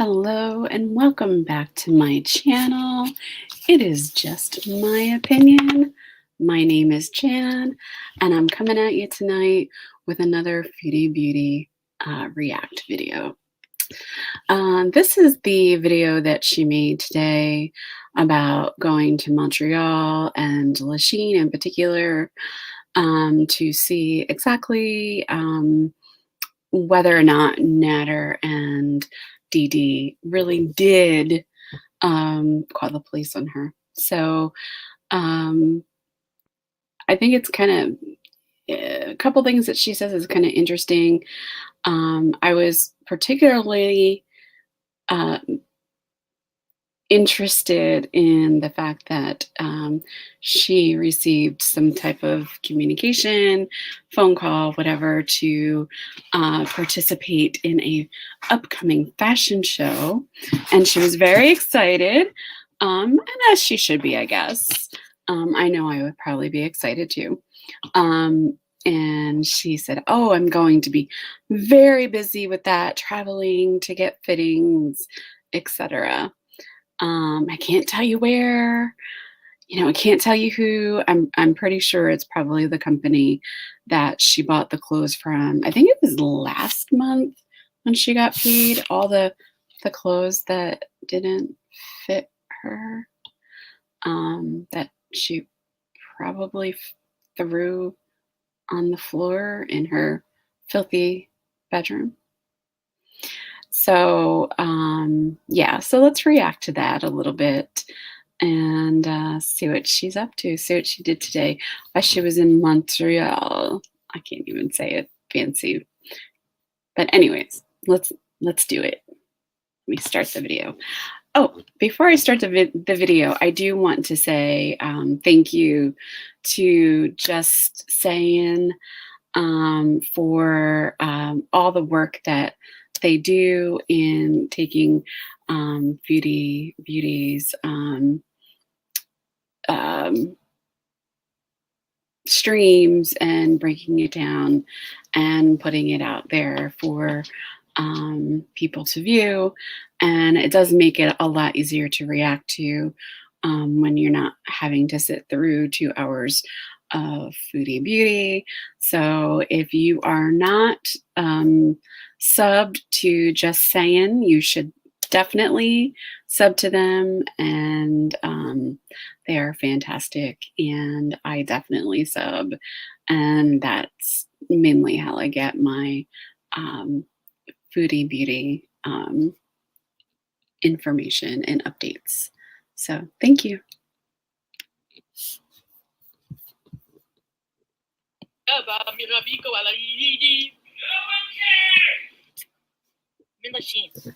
Hello and welcome back to my channel. It is just my opinion. My name is Jan and I'm coming at you tonight with another Foodie Beauty react video. This is the video that she made today about going to Montreal and Lachine in particular to see exactly whether or not Natter and Dee Dee really did call the police on her. So I think it's kind of a couple things that she says is kind of interesting. I was particularly uh, interested in the fact that she received some type of communication, phone call, whatever, to participate in a upcoming fashion show, and she was very excited, and as she should be, I guess. I know I would probably be excited too. And she said, "Oh, I'm going to be very busy with that, traveling to get fittings, etc." I can't tell you where, I can't tell you who. I'm pretty sure it's probably the company that she bought the clothes from. I think it was last month when she got paid all the clothes that didn't fit her, that she probably threw on the floor in her filthy bedroom. So yeah, so let's react to that a little bit and see what she's up to, see what she did today while she was in Montreal. I can't even say it fancy. But anyways, let's do it. Let me start the video. Oh, before I start the video, I do want to say thank you to Just Saying for all the work that they do in taking Foodie Beauty's streams and breaking it down and putting it out there for people to view. And it does make it a lot easier to react to when you're not having to sit through 2 hours of Foodie Beauty. So if you are not subbed to Just Saying, you should definitely sub to them, and they are fantastic, and I definitely sub, and that's mainly how I get my Foodie Beauty information and updates. So thank you. I'm in Lachine, and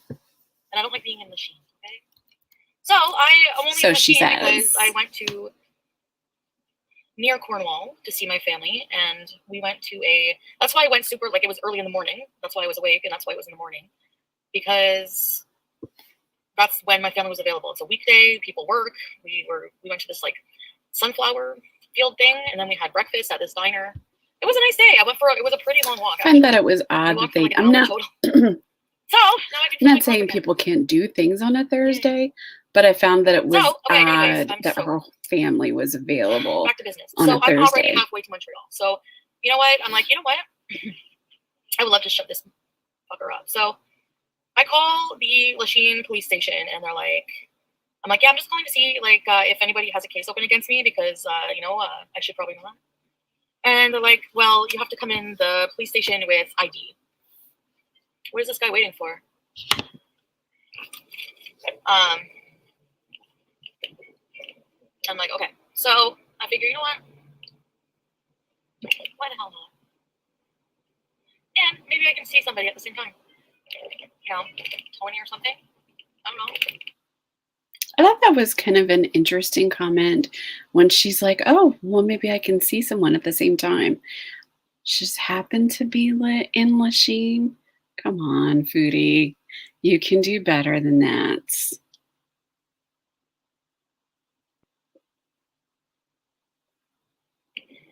I don't like being in Lachine. Okay, so I'm only in Lachine because I went to near Cornwall to see my family, and we went to a. That's why I went super, like, it was early in the morning. That's why I was awake, and that's why it was in the morning, because that's when my family was available. It's a weekday. People work. We went to this like sunflower field thing, and then we had breakfast at this diner. It was a nice day. It was a pretty long walk. I find that it was odd that they, I'm not, I'm not saying people can't do things on a Thursday, but I found that it was odd that her whole family was available back to business. on a Thursday. I'm already halfway to Montreal. So, you know what? I'm like, you know what? I would love to shut this fucker up. So I call the Lachine police station, and they're like, I'm like, yeah, I'm just calling to see, like, if anybody has a case open against me, because, I should probably know that. And they're like, well, you have to come in the police station with ID. What is this guy waiting for? I'm like, okay. So I figure, you know what? Why the hell not? And maybe I can see somebody at the same time. Tony or something. I don't know. I thought that was kind of an interesting comment when she's like, oh, well, maybe I can see someone at the same time. She just happened to be in Lachine. Come on, Foodie. You can do better than that.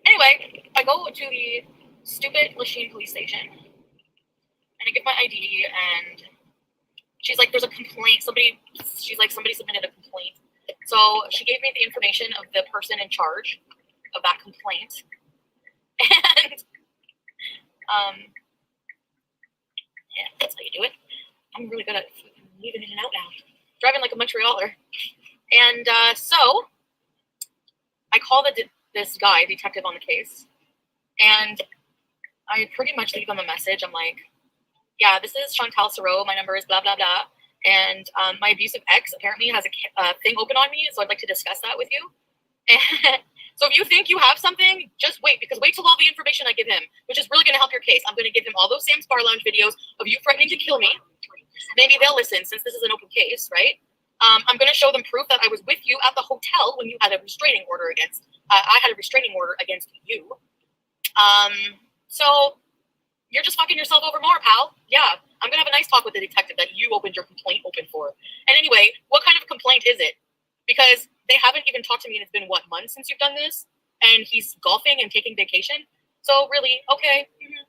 Anyway, I go to the stupid Lachine police station, and I give my ID, and she's like, there's a complaint. She's like, somebody submitted a complaint. So she gave me the information of the person in charge of that complaint. And, yeah, that's how you do it. I'm really good at leaving in and out now. Driving like a Montrealer. And so I call this guy, detective on the case, and I pretty much leave him a message. I'm like, yeah, this is Chantal Sereau. My number is blah, blah, blah. And my abusive ex apparently has a thing open on me, so I'd like to discuss that with you. And so if you think you have something, just wait, because wait till all the information I give him, which is really going to help your case. I'm going to give him all those Sam's Bar Lounge videos of you threatening to kill me. Maybe they'll listen, since this is an open case, right? I'm going to show them proof that I was with you at the hotel when you had a restraining order against, I had a restraining order against you. So you're just fucking yourself over more, pal. Yeah, I'm going to have a nice talk with the detective that you opened your complaint open for. And anyway, what kind of complaint is it? Because they haven't even talked to me, and it's been, what, months since you've done this? And he's golfing and taking vacation? So really, okay. Mm-hmm.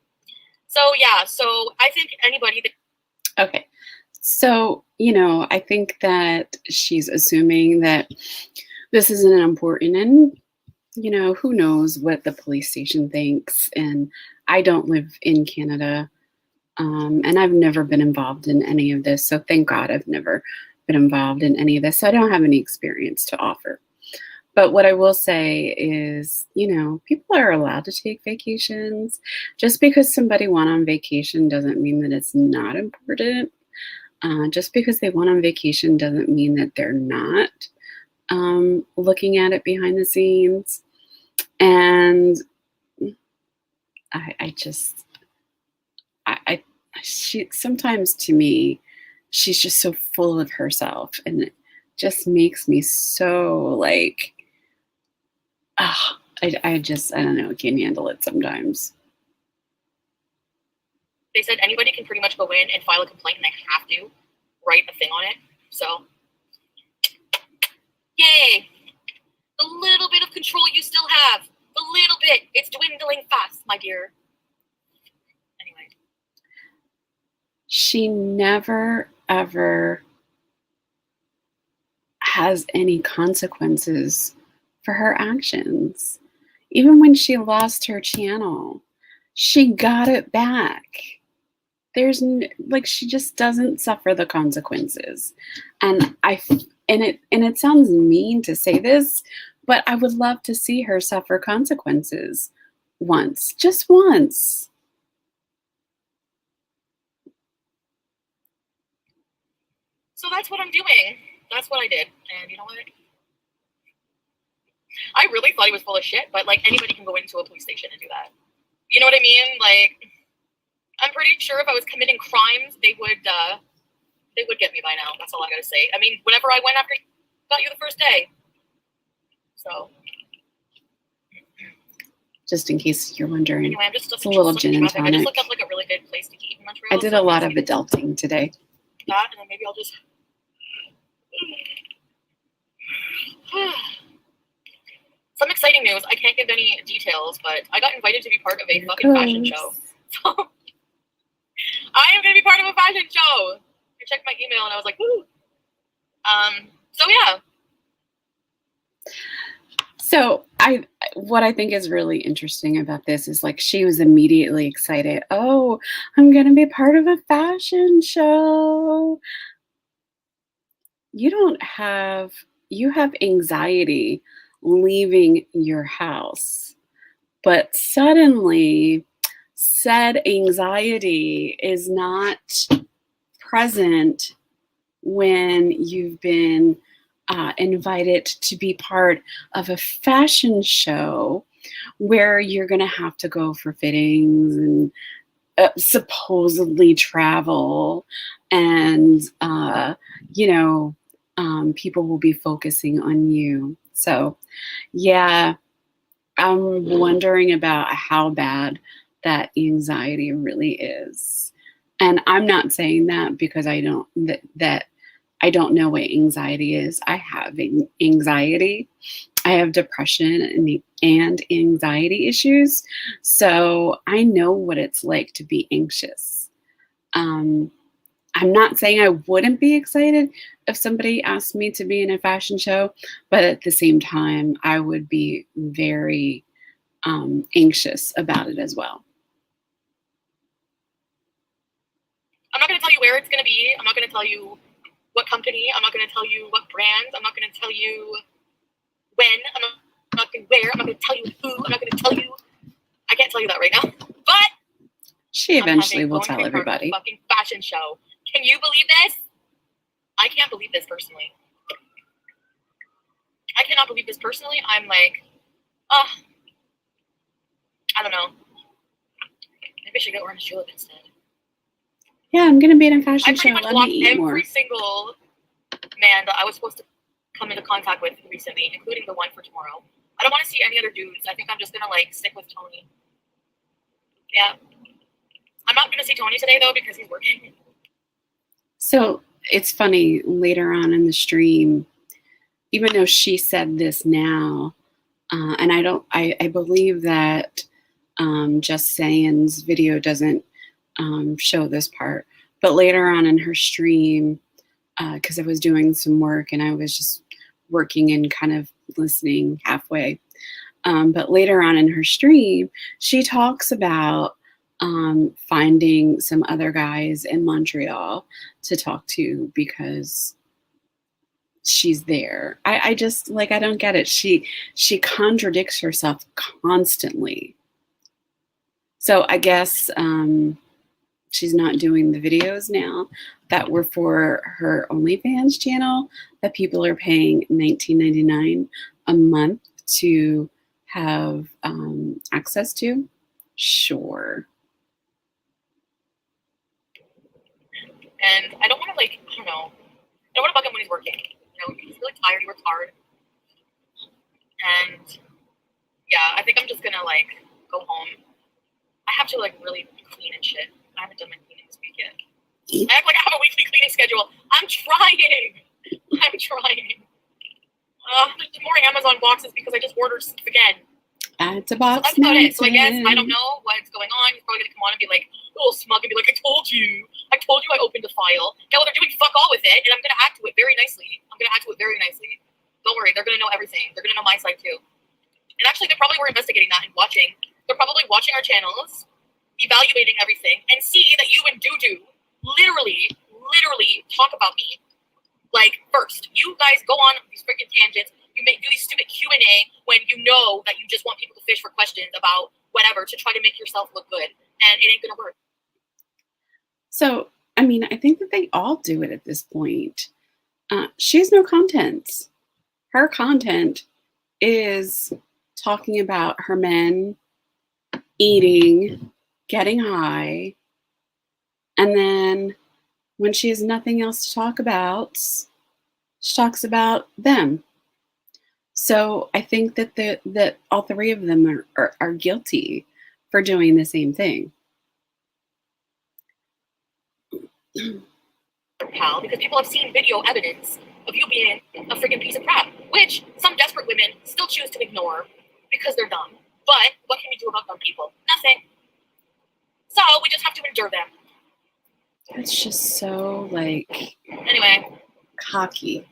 So yeah, so I think anybody that... Okay. So, you know, I think that she's assuming that this isn't important, and, you know, who knows what the police station thinks. And I don't live in Canada, and I've never been involved in any of this. So thank God I've never been involved in any of this. So I don't have any experience to offer. But what I will say is, you know, people are allowed to take vacations. Just because somebody went on vacation doesn't mean that it's not important. Just because they went on vacation doesn't mean that they're not looking at it behind the scenes. And she sometimes, to me, she's just so full of herself, and it just makes me so like, I don't know, I can't handle it sometimes. They said anybody can pretty much go in and file a complaint, and they have to write a thing on it. So, yay! The little bit of control you still have. The little bit. It's dwindling fast, my dear. Anyway. She never, ever has any consequences for her actions. Even when she lost her channel, she got it back. She just doesn't suffer the consequences. And it sounds mean to say this, but I would love to see her suffer consequences once, just once. So that's what I'm doing. That's what I did. And you know what? I really thought he was full of shit, but like anybody can go into a police station and do that. You know what I mean? Like, I'm pretty sure if I was committing crimes, they would get me by now. That's all I gotta say. I mean, whenever I went after got you the first day. So, just in case you're wondering, anyway, I'm just it's a little gin and tonic. I just looked up like a really good place to eat in Montreal. I did a lot of adulting today. That, and then maybe I'll just. Some exciting news. I can't give any details, but I got invited to be part of a fucking fashion show. So I am going to be part of a fashion show. I checked my email and I was like, woo. So yeah. So what I think is really interesting about this is like she was immediately excited. Oh, I'm going to be part of a fashion show. You have anxiety leaving your house, but suddenly said anxiety is not present when you've been invited to be part of a fashion show where you're going to have to go for fittings and supposedly travel, and people will be focusing on you. So yeah, I'm wondering about how bad that anxiety really is. And I'm not saying that because I don't know what anxiety is. I have anxiety. I have depression and anxiety issues. So I know what it's like to be anxious. I'm not saying I wouldn't be excited if somebody asked me to be in a fashion show, but at the same time, I would be very anxious about it as well. I'm not going to tell you where it's going to be. I'm not going to tell you what company. I'm not going to tell you what brand. I'm not going to tell you when. I'm not going to where. I'm not going to tell you who. I'm not going to tell you. I can't tell you that right now. But she eventually will tell everybody. Fucking fashion show. Can you believe this? I can't believe this personally. I cannot believe this personally. I'm like, I don't know. Maybe I should get orange julep instead. Yeah, I'm gonna be in a fashion show. I pretty much blocked every single man that I was supposed to come into contact with recently, including the one for tomorrow. I don't want to see any other dudes. I think I'm just gonna like stick with Tony. Yeah. I'm not gonna see Tony today though because he's working. So it's funny, later on in the stream, even though she said this now, and I believe that Just Saying's video doesn't show this part, but later on in her stream, because I was doing some work and I was just working and kind of listening halfway, but later on in her stream, she talks about finding some other guys in Montreal to talk to because she's there. I just like, I don't get it. She contradicts herself constantly. So I guess she's not doing the videos now that were for her OnlyFans channel that people are paying $19.99 a month to have access to. Sure. And I don't want to like, I don't know. I don't want to bug him when he's working. You know, he's really tired. He works hard. And yeah, I think I'm just gonna like go home. I have to like really clean and shit. I haven't done my cleaning this week yet. I act like I have a weekly cleaning schedule. I'm trying. There's more Amazon boxes because I just ordered stuff again. Add to box. So that's about it. So I guess I don't know what's going on. He's probably gonna come on and be like a little smug and be like, I told you I opened the file. Yeah, well, they're doing fuck all with it, and I'm gonna add to it very nicely. Don't worry, they're gonna know everything. They're gonna know my side too. And actually, they probably were investigating that and watching. They're probably watching our channels, evaluating everything, and see that you and Doo literally talk about me. Like, first, you guys go on these freaking tangents. You do these stupid Q&A when you know that you just want people to fish for questions about whatever to try to make yourself look good, and it ain't gonna work. So, I mean, I think that they all do it at this point. She has no content. Her content is talking about her men, eating, getting high, and then when she has nothing else to talk about, she talks about them. So I think that all three of them are guilty for doing the same thing. Pal, because people have seen video evidence of you being a freaking piece of crap, which some desperate women still choose to ignore because they're dumb. But what can we do about dumb people? Nothing. So we just have to endure them. It's just so like anyway cocky.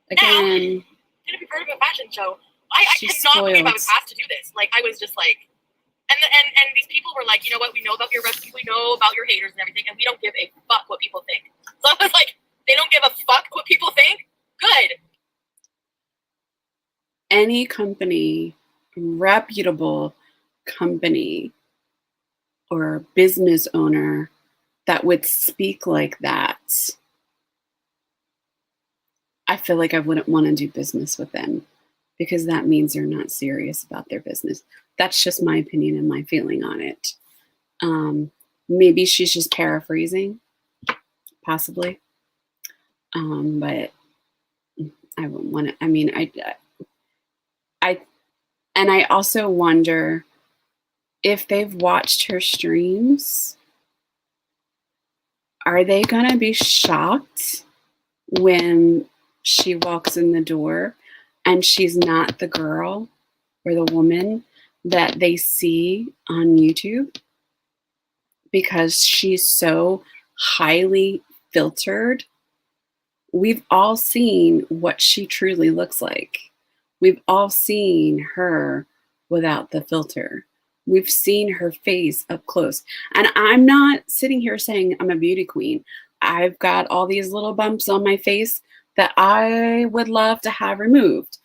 Again, gonna be part of a fashion show. I cannot believe I was asked to do this. Like I was just like, and these people were like, you know what? We know about your recipe, we know about your haters and everything, and we don't give a fuck what people think. So I was like, they don't give a fuck what people think. Good. Any company, reputable company or business owner that would speak like that, I feel like I wouldn't want to do business with them because that means they're not serious about their business. That's just my opinion and my feeling on it. Maybe she's just paraphrasing, possibly. But I wouldn't want to, I mean, I also wonder if they've watched her streams, are they going to be shocked when she walks in the door and she's not the girl or the woman that they see on YouTube because she's so highly filtered, we've all seen what she truly looks like. We've all seen her without the filter. We've seen her face up close. And I'm not sitting here saying I'm a beauty queen. I've got all these little bumps on my face that I would love to have removed.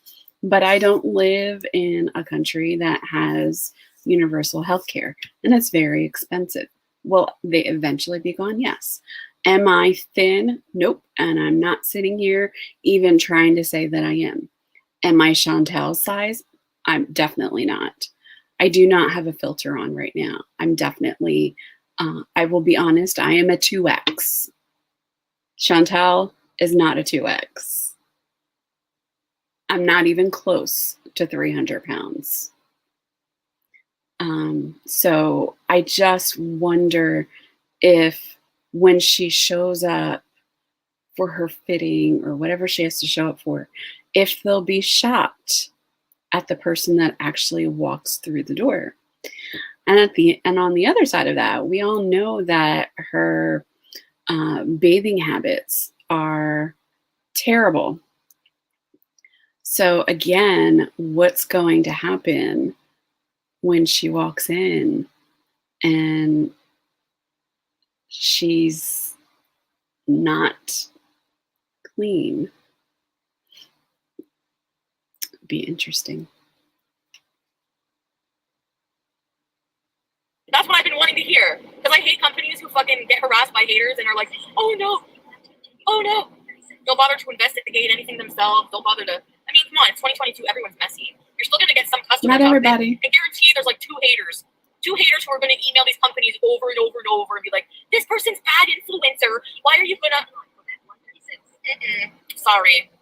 But I don't live in a country that has universal health care, and it's very expensive. Will they eventually be gone? Yes. Am I thin? Nope. And I'm not sitting here even trying to say that I am. Am I Chantel's size? I'm definitely not. I do not have a filter on right now. I'm definitely, I will be honest, I am a 2X. Chantel is not a 2X. I'm not even close to 300 pounds. So I just wonder if when she shows up for her fitting or whatever she has to show up for, if they'll be shocked at the person that actually walks through the door. And on the other side of that, we all know that her bathing habits are terrible. So again, what's going to happen when she walks in and she's not clean? Be interesting. That's what I've been wanting to hear. Because I hate companies who fucking get harassed by haters and are like, oh no, oh no. Don't bother to investigate anything themselves. Don't bother to, I mean, come on, it's 2022, everyone's messy. You're still going to get some customers. Not everybody. I guarantee there's like two haters who are going to email these companies over and over and over and be like, this person's bad influencer. Why are you going to? Sorry.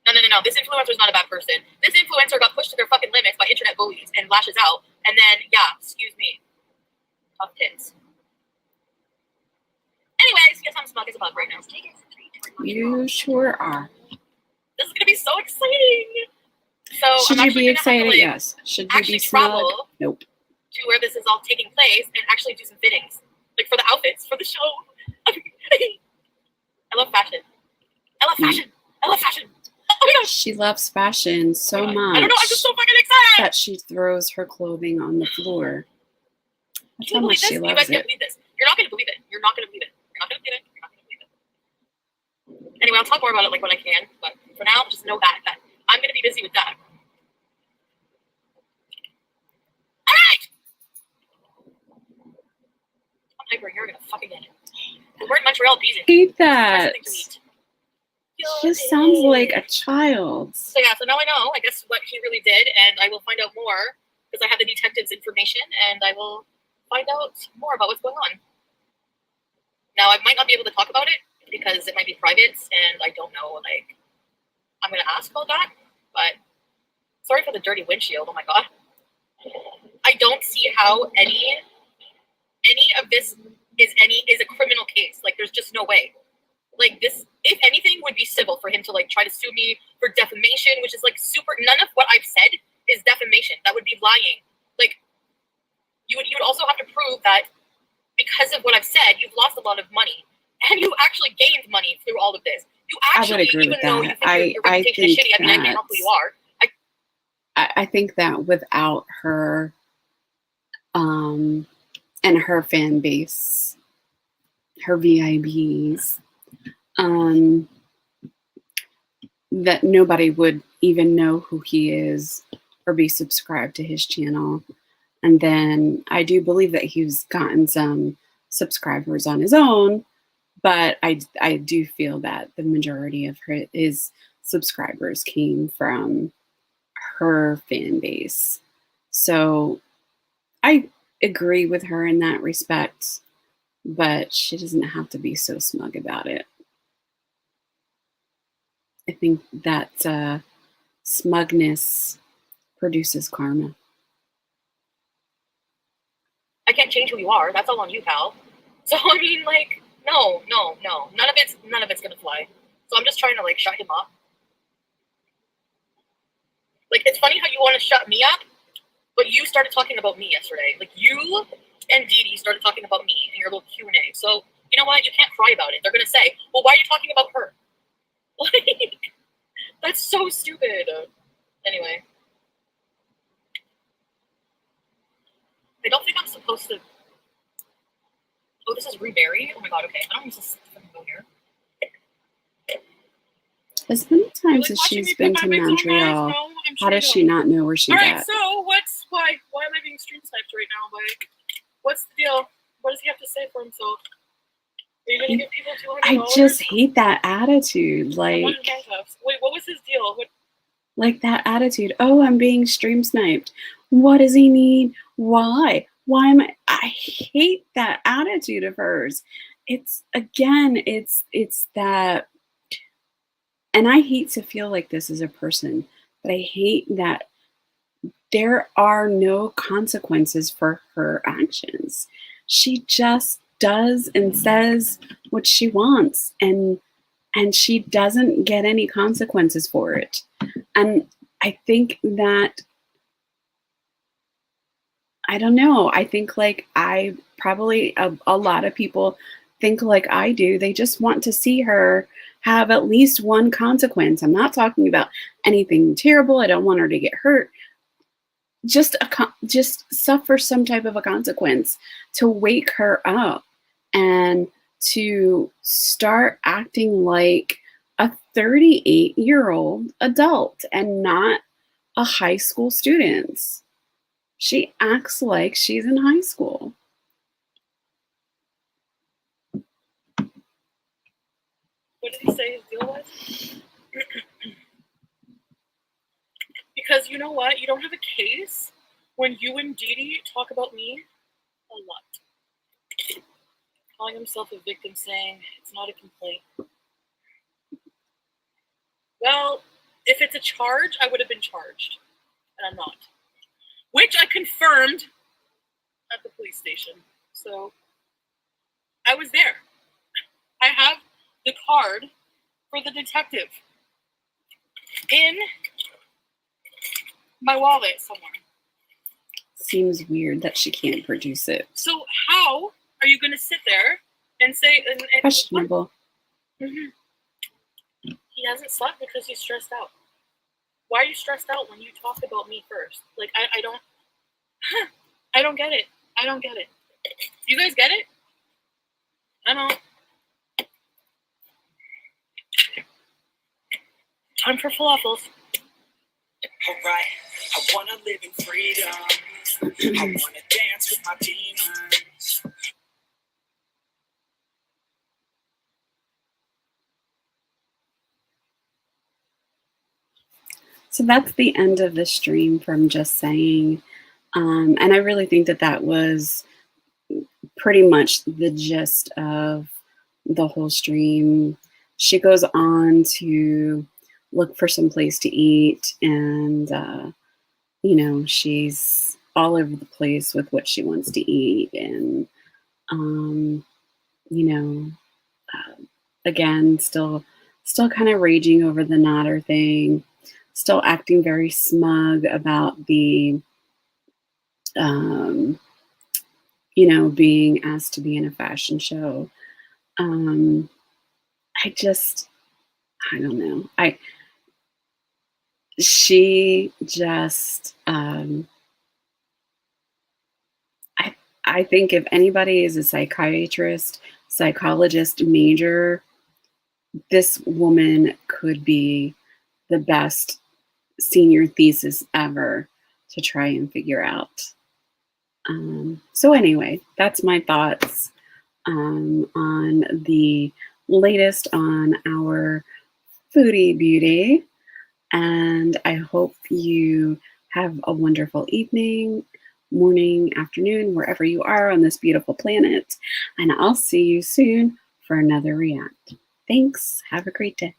No. This influencer is not a bad person. This influencer got pushed to their fucking limits by internet bullies and lashes out. And then, yeah, excuse me. Tough tits. Anyways, guess I'm smug as a bug right now. You sure are. This is going to be so exciting. So should you be excited? Yes. Should you be smug? Nope. To where this is all taking place and actually do some fittings. Like for the outfits, for the show. I love fashion. I love fashion. Oh my gosh. She loves fashion so much. I don't know, I'm just so fucking excited. That she throws her clothing on the floor. That's how much she loves it. You guys can't believe this. You're not going to believe it. You're not going to believe it. Anyway, I'll talk more about it like when I can. But for now, just know that I'm going to be busy with that. All right. I'm hyper. You're going to fucking get it. We're in Montreal, BJ. Hate that. She just sounds like a child. So yeah, so now I know, I guess, what he really did, and I will find out more because I have the detective's information, and I will find out more about what's going on. Now, I might not be able to talk about it because it might be private, and I don't know, like, I'm going to ask about that, but sorry for the dirty windshield, oh my god. I don't see how any of this is a criminal case. Like, there's just no way. Like, this, if anything, would be civil for him to, like, try to sue me for defamation, which is, like, none of what I've said is defamation. That would be lying. Like, you would also have to prove that because of what I've said, you've lost a lot of money. And you actually gained money through all of this. You actually, even though you think your reputation is shitty, I mean, I can't help who you are. I think that without her and her fan base, her VIPs, that nobody would even know who he is or be subscribed to his channel. And then I do believe that he's gotten some subscribers on his own, but I do feel that the majority of his subscribers came from her fan base. So I agree with her in that respect, but she doesn't have to be so smug about it. I think that smugness produces karma. I can't change who you are. That's all on you, pal. So I mean, like, no. None of it's gonna fly. So I'm just trying to, like, shut him up. Like, it's funny how you want to shut me up, but you started talking about me yesterday. Like, you and Dee Dee started talking about me in your little Q&A. So, you know what? You can't cry about it. They're going to say, well, why are you talking about her? Like, that's so stupid. Anyway. I don't think I'm supposed to... Oh, this is reberry? Oh my god, okay. I don't need to go here. As many times as she's been to Montreal, how does she not know where she's at? Alright, so why am I being stream sniped right now? What's the deal? What does he have to say for himself? Are you gonna give people $200? I just hate that attitude. Like, wait, what was his deal? Like that attitude. Oh, I'm being stream sniped. What does he need? Why? Why am I hate that attitude of hers. It's that, and I hate to feel like this as a person, but I hate that there are no consequences for her actions. She just does and says what she wants, and she doesn't get any consequences for it. And I think that, I don't know, I think like I probably, a lot of people think like I do. They just want to see her have at least one consequence. I'm not talking about anything terrible. I don't want her to get hurt. Just suffer some type of a consequence to wake her up and to start acting like a 38-year-old adult and not a high school student. She acts like she's in high school. What did he say his deal was? Because you know what? You don't have a case when you and Dee Dee talk about me a lot. Calling himself a victim, saying it's not a complaint. Well, if it's a charge, I would have been charged. And I'm not. Which I confirmed at the police station. So I was there. I have the card for the detective in my wallet somewhere. Seems weird that she can't produce it. So how are you going to sit there and say... And questionable. Mm-hmm. He hasn't slept because he's stressed out. Why are you stressed out when you talked about me first? Like, I don't... I don't get it. I don't get it. You guys get it? I don't. Time for falafels. Alright, I wanna live in freedom. I wanna dance with my demons. So that's the end of the stream from Just Saying. And I really think that that was pretty much the gist of the whole stream. She goes on to look for some place to eat, and you know, she's all over the place with what she wants to eat, and you know, again, still kind of raging over the Natter thing, still acting very smug about the you know, being asked to be in a fashion show. I don't know. She just, I think if anybody is a psychiatrist, psychologist major, this woman could be the best senior thesis ever to try and figure out. So anyway, that's my thoughts on the latest on our Foodie Beauty. And I hope you have a wonderful evening, morning, afternoon, wherever you are on this beautiful planet. And I'll see you soon for another React. Thanks. Have a great day.